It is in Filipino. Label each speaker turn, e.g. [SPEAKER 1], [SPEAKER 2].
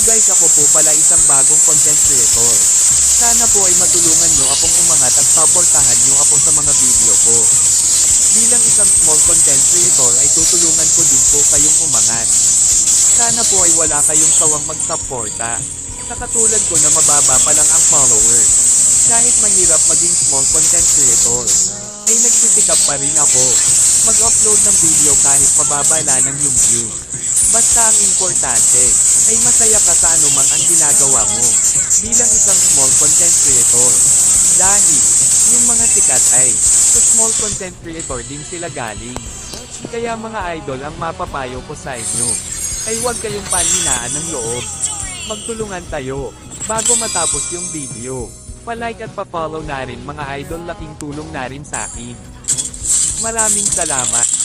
[SPEAKER 1] guys, ako po pala isang bagong content creator. Sana po ay matulungan nyo akong umangat at supportahan nyo ako sa mga video ko. Bilang isang small content creator ay tutulungan ko din po kayong umangat. Sana po ay wala kayong sawang magsuporta. Sa katulad ko na mababa pa lang ang followers. Kahit mahirap maging small content creator, ay nagsisikap pa rin ako. Mag-upload ng video kahit mababa lang yung view. Basta ang importante, ay masaya ka sa anumang ang ginagawa mo, bilang isang small content creator. Dahil, yung mga sikat ay, sa small content creator din sila galing. Kaya mga idol, ang mapapayo ko sa inyo, ay huwag kayong panhinaan ng loob. Magtulungan tayo, bago matapos yung video. Pa-like at pa-follow na rin mga idol, laking tulong na rin sa akin. Maraming salamat.